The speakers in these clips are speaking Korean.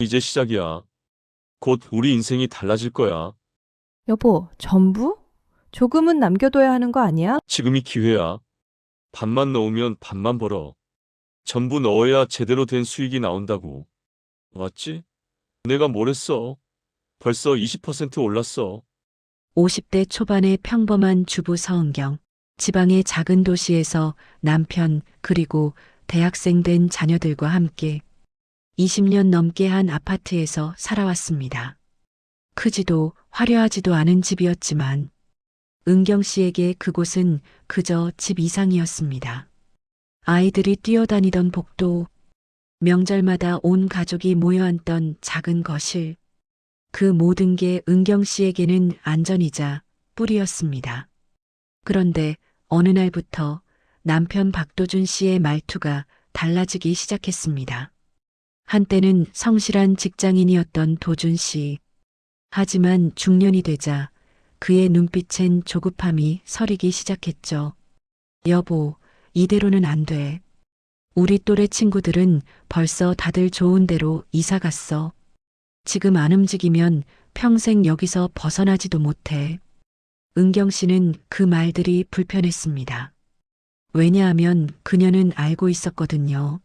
이제 시작이야. 곧 우리 인생이 달라질 거야. 여보, 전부? 조금은 남겨둬야 하는 거 아니야? 지금이 기회야. 반만 넣으면 반만 벌어. 전부 넣어야 제대로 된 수익이 나온다고. 맞지? 내가 뭘 했어? 벌써 20% 올랐어. 50대 초반의 평범한 주부 서은경. 지방의 작은 도시에서 남편 그리고 대학생 된 자녀들과 함께 20년 넘게 한 아파트에서 살아왔습니다. 크지도 화려하지도 않은 집이었지만 은경 씨에게 그곳은 그저 집 이상이었습니다. 아이들이 뛰어다니던 복도, 명절마다 온 가족이 모여 앉던 작은 거실, 그 모든 게 은경 씨에게는 안전이자 뿌리였습니다. 그런데 어느 날부터 남편 박도준 씨의 말투가 달라지기 시작했습니다. 한때는 성실한 직장인이었던 도준 씨. 하지만 중년이 되자 그의 눈빛엔 조급함이 서리기 시작했죠. 여보, 이대로는 안 돼. 우리 또래 친구들은 벌써 다들 좋은 데로 이사 갔어. 지금 안 움직이면 평생 여기서 벗어나지도 못해. 은경 씨는 그 말들이 불편했습니다. 왜냐하면 그녀는 알고 있었거든요.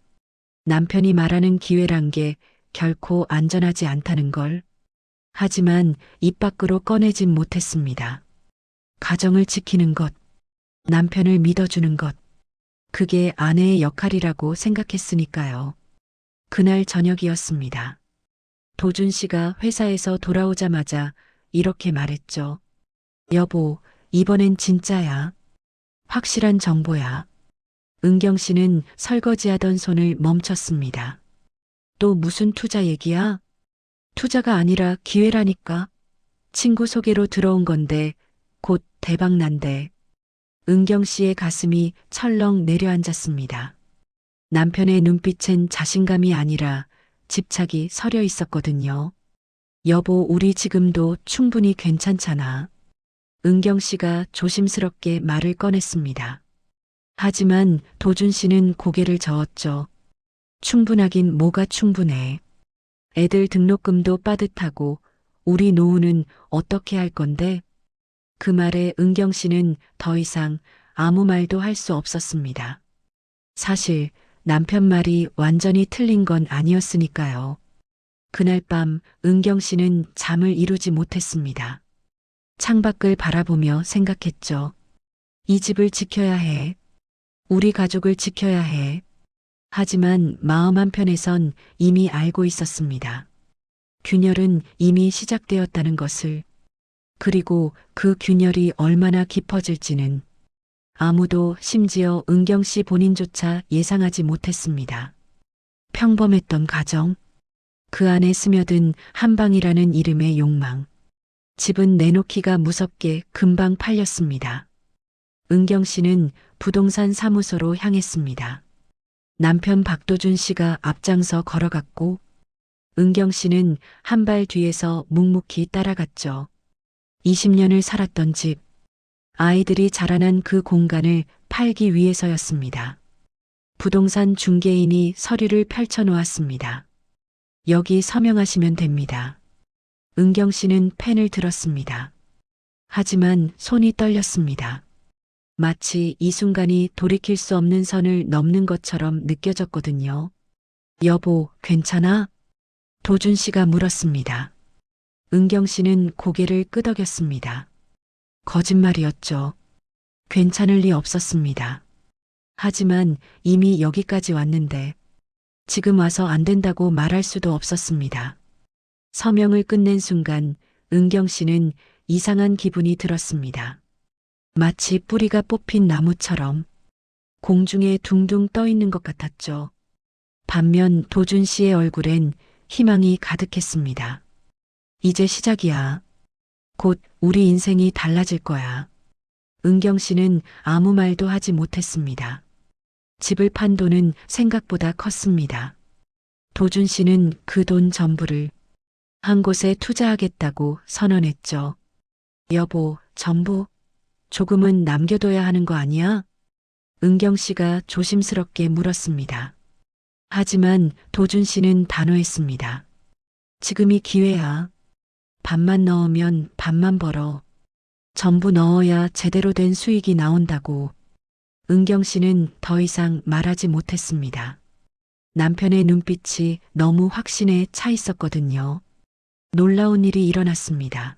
남편이 말하는 기회란 게 결코 안전하지 않다는 걸. 하지만 입 밖으로 꺼내진 못했습니다. 가정을 지키는 것, 남편을 믿어주는 것, 그게 아내의 역할이라고 생각했으니까요. 그날 저녁이었습니다. 도준 씨가 회사에서 돌아오자마자 이렇게 말했죠. 여보, 이번엔 진짜야. 확실한 정보야. 은경 씨는 설거지하던 손을 멈췄습니다. 또 무슨 투자 얘기야? 투자가 아니라 기회라니까. 친구 소개로 들어온 건데 곧 대박 난대. 은경 씨의 가슴이 철렁 내려앉았습니다. 남편의 눈빛엔 자신감이 아니라 집착이 서려 있었거든요. 여보, 우리 지금도 충분히 괜찮잖아. 은경 씨가 조심스럽게 말을 꺼냈습니다. 하지만 도준 씨는 고개를 저었죠. 충분하긴 뭐가 충분해. 애들 등록금도 빠듯하고 우리 노후는 어떻게 할 건데? 그 말에 은경 씨는 더 이상 아무 말도 할 수 없었습니다. 사실 남편 말이 완전히 틀린 건 아니었으니까요. 그날 밤 은경 씨는 잠을 이루지 못했습니다. 창밖을 바라보며 생각했죠. 이 집을 지켜야 해. 우리 가족을 지켜야 해. 하지만 마음 한편에선 이미 알고 있었습니다. 균열은 이미 시작되었다는 것을. 그리고 그 균열이 얼마나 깊어질지는 아무도, 심지어 은경 씨 본인조차 예상하지 못했습니다. 평범했던 가정, 그 안에 스며든 한방이라는 이름의 욕망. 집은 내놓기가 무섭게 금방 팔렸습니다. 은경 씨는 부동산 사무소로 향했습니다. 남편 박도준 씨가 앞장서 걸어갔고 은경 씨는 한 발 뒤에서 묵묵히 따라갔죠. 20년을 살았던 집, 아이들이 자라난 그 공간을 팔기 위해서였습니다. 부동산 중개인이 서류를 펼쳐놓았습니다. 여기 서명하시면 됩니다. 은경 씨는 펜을 들었습니다. 하지만 손이 떨렸습니다. 마치 이 순간이 돌이킬 수 없는 선을 넘는 것처럼 느껴졌거든요. 여보, 괜찮아? 도준 씨가 물었습니다. 은경 씨는 고개를 끄덕였습니다. 거짓말이었죠. 괜찮을 리 없었습니다. 하지만 이미 여기까지 왔는데 지금 와서 안 된다고 말할 수도 없었습니다. 서명을 끝낸 순간 은경 씨는 이상한 기분이 들었습니다. 마치 뿌리가 뽑힌 나무처럼 공중에 둥둥 떠 있는 것 같았죠. 반면 도준 씨의 얼굴엔 희망이 가득했습니다. 이제 시작이야. 곧 우리 인생이 달라질 거야. 은경 씨는 아무 말도 하지 못했습니다. 집을 판 돈은 생각보다 컸습니다. 도준 씨는 그 돈 전부를 한 곳에 투자하겠다고 선언했죠. 여보, 전부? 조금은 남겨둬야 하는 거 아니야? 은경 씨가 조심스럽게 물었습니다. 하지만 도준 씨는 단호했습니다. 지금이 기회야. 반만 넣으면 반만 벌어. 전부 넣어야 제대로 된 수익이 나온다고. 은경 씨는 더 이상 말하지 못했습니다. 남편의 눈빛이 너무 확신에 차 있었거든요. 놀라운 일이 일어났습니다.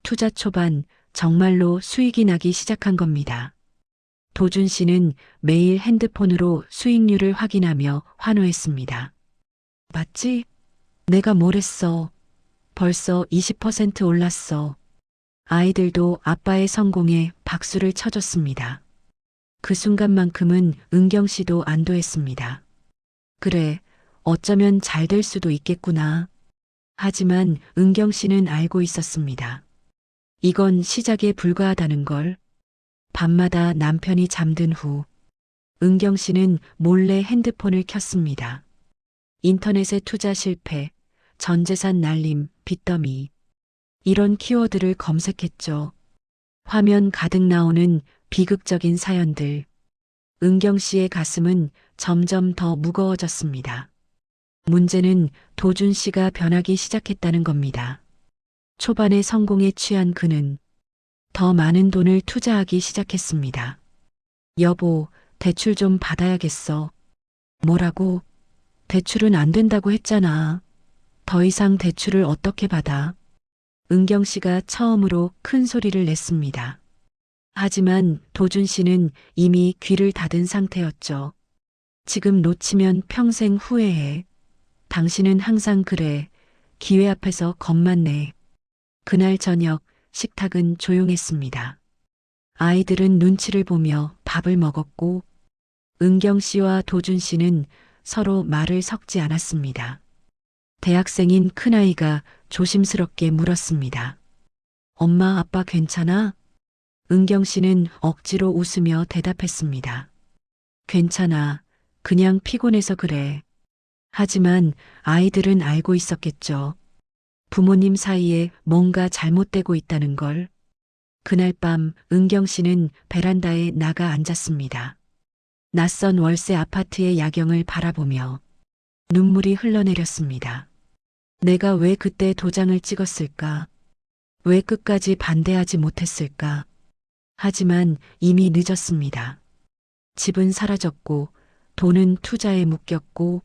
투자 초반 정말로 수익이 나기 시작한 겁니다. 도준 씨는 매일 핸드폰으로 수익률을 확인하며 환호했습니다. 맞지? 내가 뭘 했어? 벌써 20% 올랐어. 아이들도 아빠의 성공에 박수를 쳐줬습니다. 그 순간만큼은 은경 씨도 안도했습니다. 그래, 어쩌면 잘 될 수도 있겠구나. 하지만 은경 씨는 알고 있었습니다. 이건 시작에 불과하다는 걸. 밤마다 남편이 잠든 후 은경 씨는 몰래 핸드폰을 켰습니다. 인터넷에 투자 실패, 전 재산 날림, 빚더미. 이런 키워드를 검색했죠. 화면 가득 나오는 비극적인 사연들. 은경 씨의 가슴은 점점 더 무거워졌습니다. 문제는 도준 씨가 변하기 시작했다는 겁니다. 초반에 성공에 취한 그는 더 많은 돈을 투자하기 시작했습니다. 여보, 대출 좀 받아야겠어. 뭐라고? 대출은 안 된다고 했잖아. 더 이상 대출을 어떻게 받아? 은경 씨가 처음으로 큰 소리를 냈습니다. 하지만 도준 씨는 이미 귀를 닫은 상태였죠. 지금 놓치면 평생 후회해. 당신은 항상 그래. 기회 앞에서 겁만 내. 그날 저녁 식탁은 조용했습니다. 아이들은 눈치를 보며 밥을 먹었고 은경 씨와 도준 씨는 서로 말을 섞지 않았습니다. 대학생인 큰아이가 조심스럽게 물었습니다. 엄마, 아빠 괜찮아? 은경 씨는 억지로 웃으며 대답했습니다. 괜찮아. 그냥 피곤해서 그래. 하지만 아이들은 알고 있었겠죠. 부모님 사이에 뭔가 잘못되고 있다는 걸. 그날 밤 은경 씨는 베란다에 나가 앉았습니다. 낯선 월세 아파트의 야경을 바라보며 눈물이 흘러내렸습니다. 내가 왜 그때 도장을 찍었을까? 왜 끝까지 반대하지 못했을까? 하지만 이미 늦었습니다. 집은 사라졌고 돈은 투자에 묶였고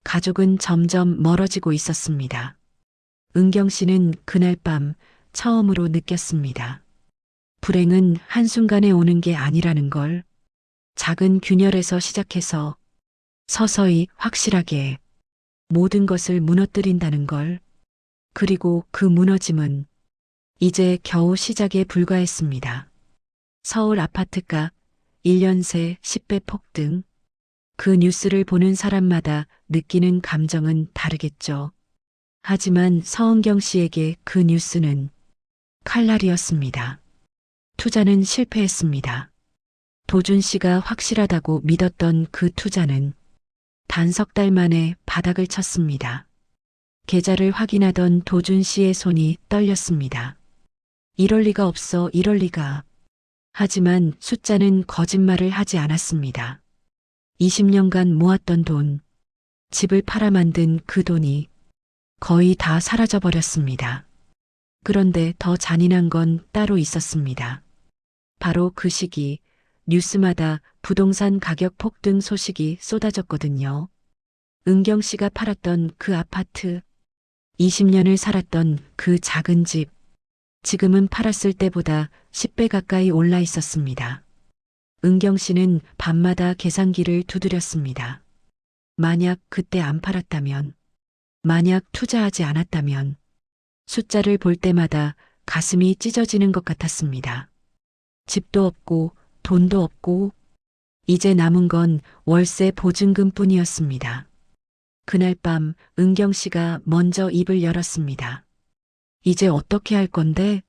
가족은 점점 멀어지고 있었습니다. 은경 씨는 그날 밤 처음으로 느꼈습니다. 불행은 한순간에 오는 게 아니라는 걸. 작은 균열에서 시작해서 서서히 확실하게 모든 것을 무너뜨린다는 걸. 그리고 그 무너짐은 이제 겨우 시작에 불과했습니다. 서울 아파트가 1년 새 10배 폭등. 그 뉴스를 보는 사람마다 느끼는 감정은 다르겠죠. 하지만 서은경 씨에게 그 뉴스는 칼날이었습니다. 투자는 실패했습니다. 도준 씨가 확실하다고 믿었던 그 투자는 단 석 달 만에 바닥을 쳤습니다. 계좌를 확인하던 도준 씨의 손이 떨렸습니다. 이럴 리가 없어, 이럴 리가. 하지만 숫자는 거짓말을 하지 않았습니다. 20년간 모았던 돈, 집을 팔아 만든 그 돈이 거의 다 사라져 버렸습니다. 그런데 더 잔인한 건 따로 있었습니다. 바로 그 시기 뉴스마다 부동산 가격 폭등 소식이 쏟아졌거든요. 은경 씨가 팔았던 그 아파트, 20년을 살았던 그 작은 집, 지금은 팔았을 때보다 10배 가까이 올라 있었습니다. 은경 씨는 밤마다 계산기를 두드렸습니다. 만약 그때 안 팔았다면, 만약 투자하지 않았다면, 숫자를 볼 때마다 가슴이 찢어지는 것 같았습니다. 집도 없고 돈도 없고 이제 남은 건 월세 보증금뿐이었습니다. 그날 밤 은경 씨가 먼저 입을 열었습니다. 이제 어떻게 할 건데?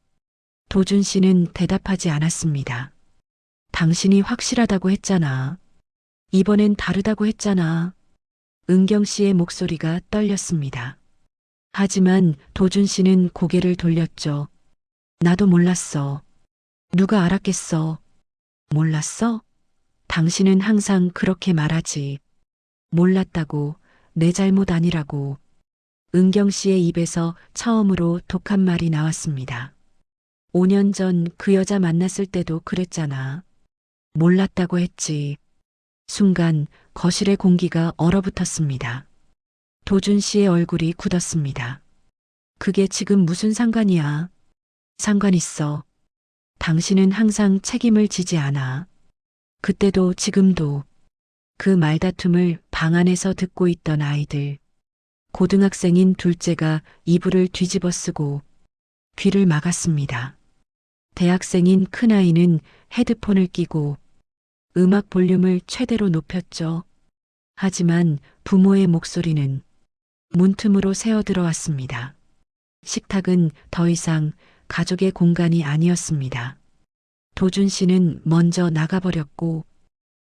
도준 씨는 대답하지 않았습니다. 당신이 확실하다고 했잖아. 이번엔 다르다고 했잖아. 은경 씨의 목소리가 떨렸습니다. 하지만 도준 씨는 고개를 돌렸죠. 나도 몰랐어. 누가 알았겠어. 몰랐어? 당신은 항상 그렇게 말하지. 몰랐다고, 내 잘못 아니라고. 은경 씨의 입에서 처음으로 독한 말이 나왔습니다. 5년 전 그 여자 만났을 때도 그랬잖아. 몰랐다고 했지. 순간 거실의 공기가 얼어붙었습니다. 도준 씨의 얼굴이 굳었습니다. 그게 지금 무슨 상관이야? 상관 있어. 당신은 항상 책임을 지지 않아. 그때도 지금도. 그 말다툼을 방 안에서 듣고 있던 아이들. 고등학생인 둘째가 이불을 뒤집어 쓰고 귀를 막았습니다. 대학생인 큰아이는 헤드폰을 끼고 음악 볼륨을 최대로 높였죠. 하지만 부모의 목소리는 문틈으로 새어들어왔습니다. 식탁은 더 이상 가족의 공간이 아니었습니다. 도준 씨는 먼저 나가버렸고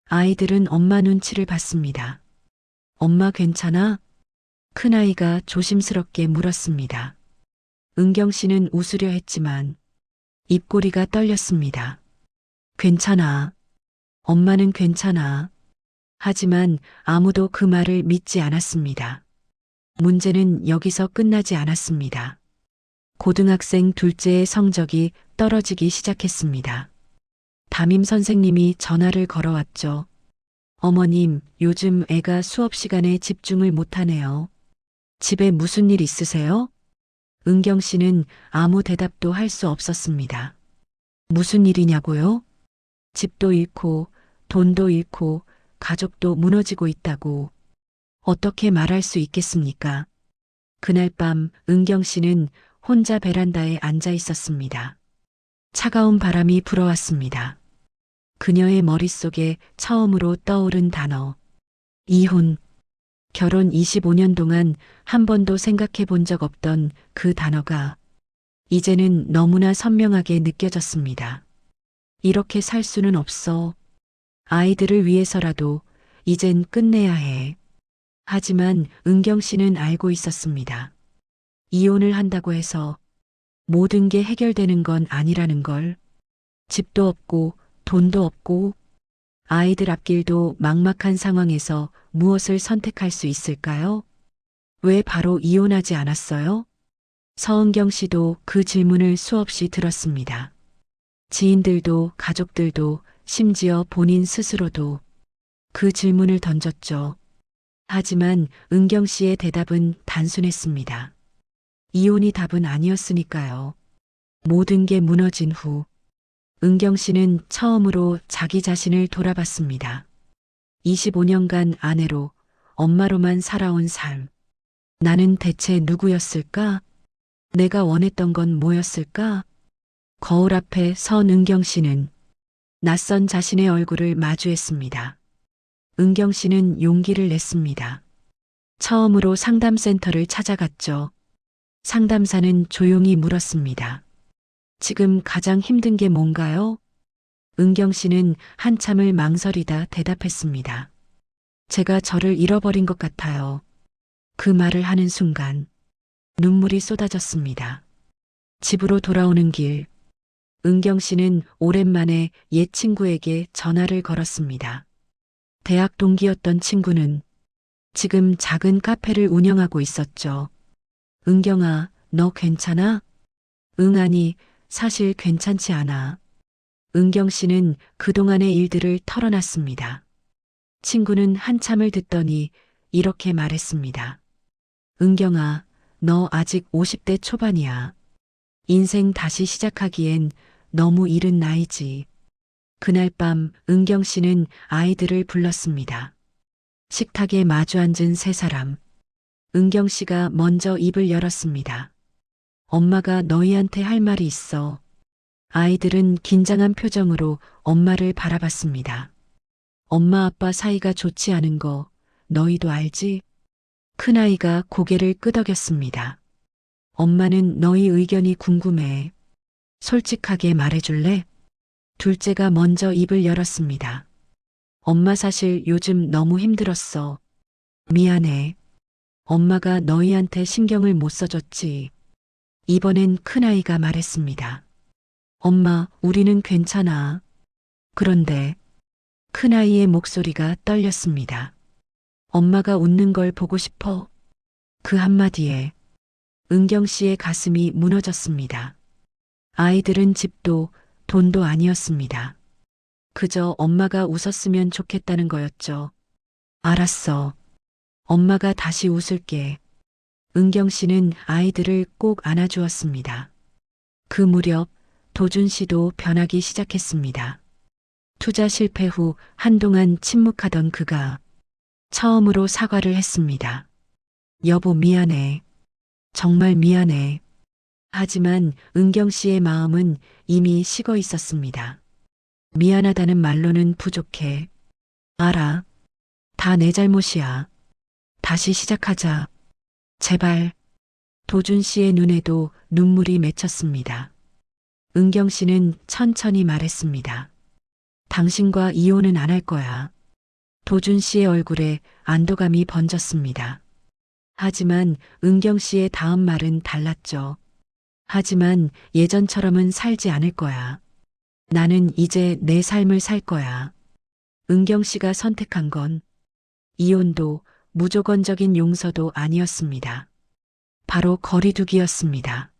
아이들은 엄마 눈치를 봤습니다. 엄마 괜찮아? 큰아이가 조심스럽게 물었습니다. 은경 씨는 웃으려 했지만 입꼬리가 떨렸습니다. 괜찮아. 엄마는 괜찮아. 하지만 아무도 그 말을 믿지 않았습니다. 문제는 여기서 끝나지 않았습니다. 고등학생 둘째의 성적이 떨어지기 시작했습니다. 담임 선생님이 전화를 걸어왔죠. 어머님, 요즘 애가 수업 시간에 집중을 못하네요. 집에 무슨 일 있으세요? 은경 씨는 아무 대답도 할 수 없었습니다. 무슨 일이냐고요? 집도 잃고 돈도 잃고 가족도 무너지고 있다고 어떻게 말할 수 있겠습니까? 그날 밤 은경 씨는 혼자 베란다에 앉아 있었습니다. 차가운 바람이 불어왔습니다. 그녀의 머릿속에 처음으로 떠오른 단어. 이혼. 결혼 25년 동안 한 번도 생각해 본 적 없던 그 단어가 이제는 너무나 선명하게 느껴졌습니다. 이렇게 살 수는 없어. 아이들을 위해서라도 이젠 끝내야 해. 하지만 은경 씨는 알고 있었습니다. 이혼을 한다고 해서 모든 게 해결되는 건 아니라는 걸. 집도 없고 돈도 없고 아이들 앞길도 막막한 상황에서 무엇을 선택할 수 있을까요? 왜 바로 이혼하지 않았어요? 서은경 씨도 그 질문을 수없이 들었습니다. 지인들도 가족들도 심지어 본인 스스로도 그 질문을 던졌죠. 하지만 은경 씨의 대답은 단순했습니다. 이혼이 답은 아니었으니까요. 모든 게 무너진 후 은경 씨는 처음으로 자기 자신을 돌아봤습니다. 25년간 아내로, 엄마로만 살아온 삶. 나는 대체 누구였을까? 내가 원했던 건 뭐였을까? 거울 앞에 선 은경 씨는 낯선 자신의 얼굴을 마주했습니다. 은경 씨는 용기를 냈습니다. 처음으로 상담센터를 찾아갔죠. 상담사는 조용히 물었습니다. 지금 가장 힘든 게 뭔가요? 은경 씨는 한참을 망설이다 대답했습니다. 제가 저를 잃어버린 것 같아요. 그 말을 하는 순간 눈물이 쏟아졌습니다. 집으로 돌아오는 길, 은경 씨는 오랜만에 옛 친구에게 전화를 걸었습니다. 대학 동기였던 친구는 지금 작은 카페를 운영하고 있었죠. 은경아, 너 괜찮아? 응, 아니, 사실 괜찮지 않아. 은경 씨는 그동안의 일들을 털어놨습니다. 친구는 한참을 듣더니 이렇게 말했습니다. 은경아, 너 아직 50대 초반이야. 인생 다시 시작하기엔 너무 이른 나이지. 그날 밤 은경 씨는 아이들을 불렀습니다. 식탁에 마주 앉은 세 사람. 은경 씨가 먼저 입을 열었습니다. 엄마가 너희한테 할 말이 있어. 아이들은 긴장한 표정으로 엄마를 바라봤습니다. 엄마 아빠 사이가 좋지 않은 거 너희도 알지? 큰아이가 고개를 끄덕였습니다. 엄마는 너희 의견이 궁금해. 솔직하게 말해줄래? 둘째가 먼저 입을 열었습니다. 엄마 사실 요즘 너무 힘들었어. 미안해. 엄마가 너희한테 신경을 못 써줬지. 이번엔 큰아이가 말했습니다. 엄마, 우리는 괜찮아. 그런데 큰아이의 목소리가 떨렸습니다. 엄마가 웃는 걸 보고 싶어. 그 한마디에 은경 씨의 가슴이 무너졌습니다. 아이들은 집도 돈도 아니었습니다. 그저 엄마가 웃었으면 좋겠다는 거였죠. 알았어. 엄마가 다시 웃을게. 은경 씨는 아이들을 꼭 안아주었습니다. 그 무렵 도준 씨도 변하기 시작했습니다. 투자 실패 후 한동안 침묵하던 그가 처음으로 사과를 했습니다. 여보, 미안해. 정말 미안해. 하지만 은경 씨의 마음은 이미 식어 있었습니다. 미안하다는 말로는 부족해. 알아. 다 내 잘못이야. 다시 시작하자. 제발. 도준 씨의 눈에도 눈물이 맺혔습니다. 은경 씨는 천천히 말했습니다. 당신과 이혼은 안 할 거야. 도준 씨의 얼굴에 안도감이 번졌습니다. 하지만 은경 씨의 다음 말은 달랐죠. 하지만 예전처럼은 살지 않을 거야. 나는 이제 내 삶을 살 거야. 은경 씨가 선택한 건 이혼도 무조건적인 용서도 아니었습니다. 바로 거리두기였습니다.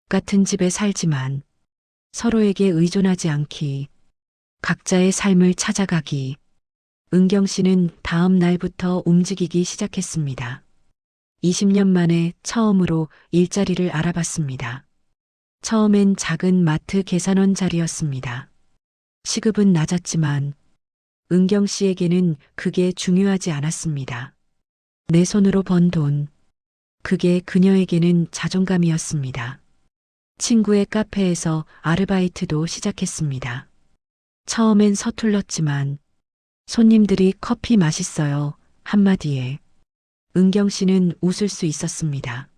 같은 집에 살지만 서로에게 의존하지 않기, 각자의 삶을 찾아가기. 은경 씨는 다음 날부터 움직이기 시작했습니다. 20년 만에 처음으로 일자리를 알아봤습니다. 처음엔 작은 마트 계산원 자리였습니다. 시급은 낮았지만 은경 씨에게는 그게 중요하지 않았습니다. 내 손으로 번 돈, 그게 그녀에게는 자존감이었습니다. 친구의 카페에서 아르바이트도 시작했습니다. 처음엔 서툴렀지만 손님들이 커피 맛있어요 한마디에 은경 씨는 웃을 수 있었습니다.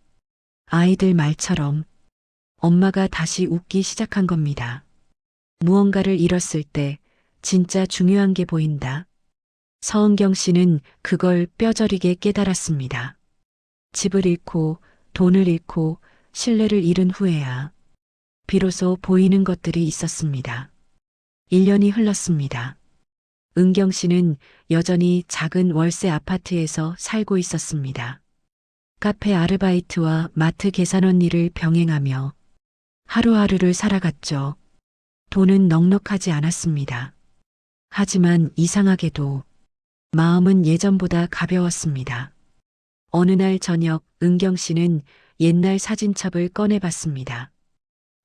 아이들 말처럼 엄마가 다시 웃기 시작한 겁니다. 무언가를 잃었을 때 진짜 중요한 게 보인다. 서은경 씨는 그걸 뼈저리게 깨달았습니다. 집을 잃고 돈을 잃고 신뢰를 잃은 후에야 비로소 보이는 것들이 있었습니다. 1년이 흘렀습니다. 은경 씨는 여전히 작은 월세 아파트에서 살고 있었습니다. 카페 아르바이트와 마트 계산원 일을 병행하며 하루하루를 살아갔죠. 돈은 넉넉하지 않았습니다. 하지만 이상하게도 마음은 예전보다 가벼웠습니다. 어느 날 저녁 은경 씨는 옛날 사진첩을 꺼내봤습니다.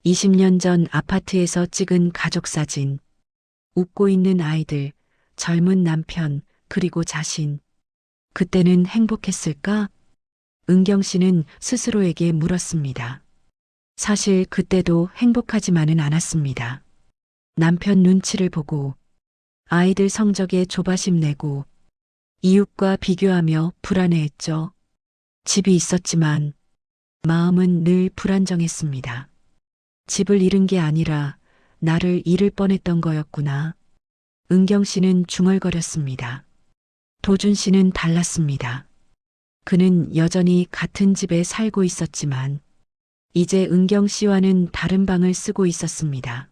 20년 전 아파트에서 찍은 가족 사진, 웃고 있는 아이들, 젊은 남편, 그리고 자신. 그때는 행복했을까? 은경 씨는 스스로에게 물었습니다. 사실 그때도 행복하지만은 않았습니다. 남편 눈치를 보고, 아이들 성적에 조바심 내고, 이웃과 비교하며 불안해했죠. 집이 있었지만 마음은 늘 불안정했습니다. 집을 잃은 게 아니라 나를 잃을 뻔했던 거였구나. 은경 씨는 중얼거렸습니다. 도준 씨는 달랐습니다. 그는 여전히 같은 집에 살고 있었지만 이제 은경 씨와는 다른 방을 쓰고 있었습니다.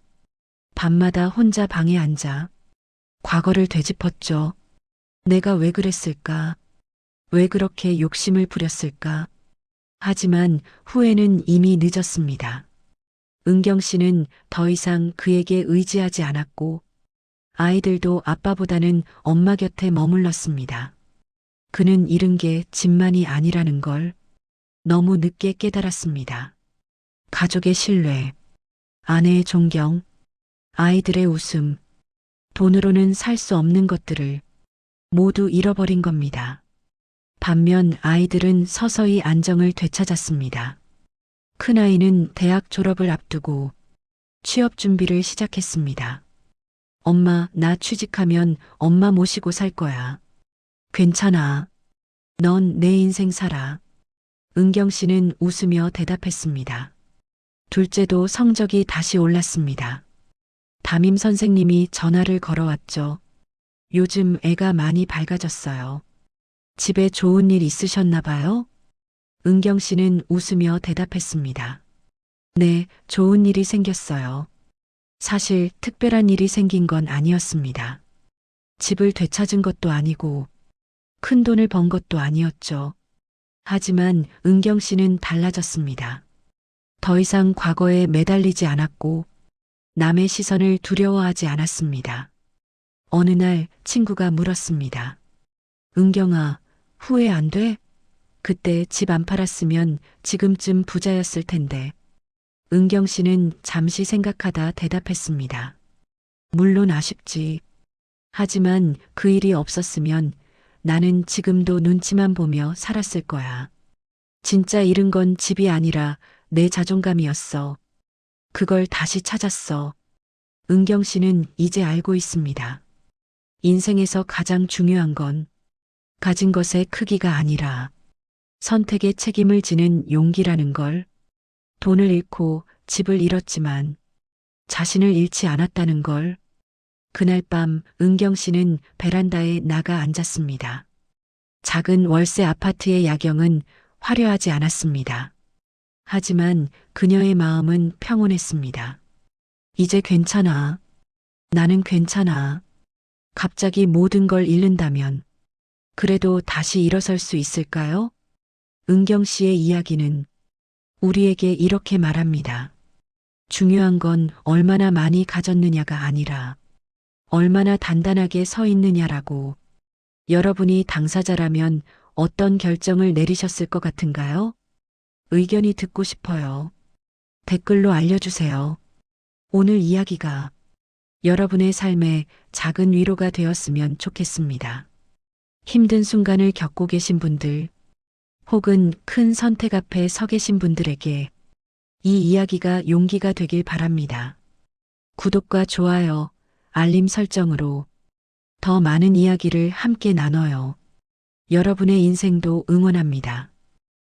밤마다 혼자 방에 앉아 과거를 되짚었죠. 내가 왜 그랬을까? 왜 그렇게 욕심을 부렸을까? 하지만 후회는 이미 늦었습니다. 은경 씨는 더 이상 그에게 의지하지 않았고 아이들도 아빠보다는 엄마 곁에 머물렀습니다. 그는 잃은 게 집만이 아니라는 걸 너무 늦게 깨달았습니다. 가족의 신뢰, 아내의 존경, 아이들의 웃음, 돈으로는 살 수 없는 것들을 모두 잃어버린 겁니다. 반면 아이들은 서서히 안정을 되찾았습니다. 큰아이는 대학 졸업을 앞두고 취업 준비를 시작했습니다. 엄마, 나 취직하면 엄마 모시고 살 거야. 괜찮아. 넌 내 인생 살아. 은경 씨는 웃으며 대답했습니다. 둘째도 성적이 다시 올랐습니다. 담임 선생님이 전화를 걸어왔죠. 요즘 애가 많이 밝아졌어요. 집에 좋은 일 있으셨나 봐요? 은경 씨는 웃으며 대답했습니다. 네, 좋은 일이 생겼어요. 사실 특별한 일이 생긴 건 아니었습니다. 집을 되찾은 것도 아니고 큰 돈을 번 것도 아니었죠. 하지만 은경 씨는 달라졌습니다. 더 이상 과거에 매달리지 않았고 남의 시선을 두려워하지 않았습니다. 어느 날 친구가 물었습니다. 은경아, 후회 안 돼? 그때 집 안 팔았으면 지금쯤 부자였을 텐데. 은경 씨는 잠시 생각하다 대답했습니다. 물론 아쉽지. 하지만 그 일이 없었으면 나는 지금도 눈치만 보며 살았을 거야. 진짜 잃은 건 집이 아니라 내 자존감이었어. 그걸 다시 찾았어. 은경 씨는 이제 알고 있습니다. 인생에서 가장 중요한 건 가진 것의 크기가 아니라 선택의 책임을 지는 용기라는 걸. 돈을 잃고 집을 잃었지만 자신을 잃지 않았다는 걸. 그날 밤 은경 씨는 베란다에 나가 앉았습니다. 작은 월세 아파트의 야경은 화려하지 않았습니다. 하지만 그녀의 마음은 평온했습니다. 이제 괜찮아. 나는 괜찮아. 갑자기 모든 걸 잃는다면 그래도 다시 일어설 수 있을까요? 은경 씨의 이야기는 우리에게 이렇게 말합니다. 중요한 건 얼마나 많이 가졌느냐가 아니라 얼마나 단단하게 서 있느냐라고. 여러분이 당사자라면 어떤 결정을 내리셨을 것 같은가요? 의견이 듣고 싶어요. 댓글로 알려주세요. 오늘 이야기가 여러분의 삶에 작은 위로가 되었으면 좋겠습니다. 힘든 순간을 겪고 계신 분들, 혹은 큰 선택 앞에 서 계신 분들에게 이 이야기가 용기가 되길 바랍니다. 구독과 좋아요, 알림 설정으로 더 많은 이야기를 함께 나눠요. 여러분의 인생도 응원합니다.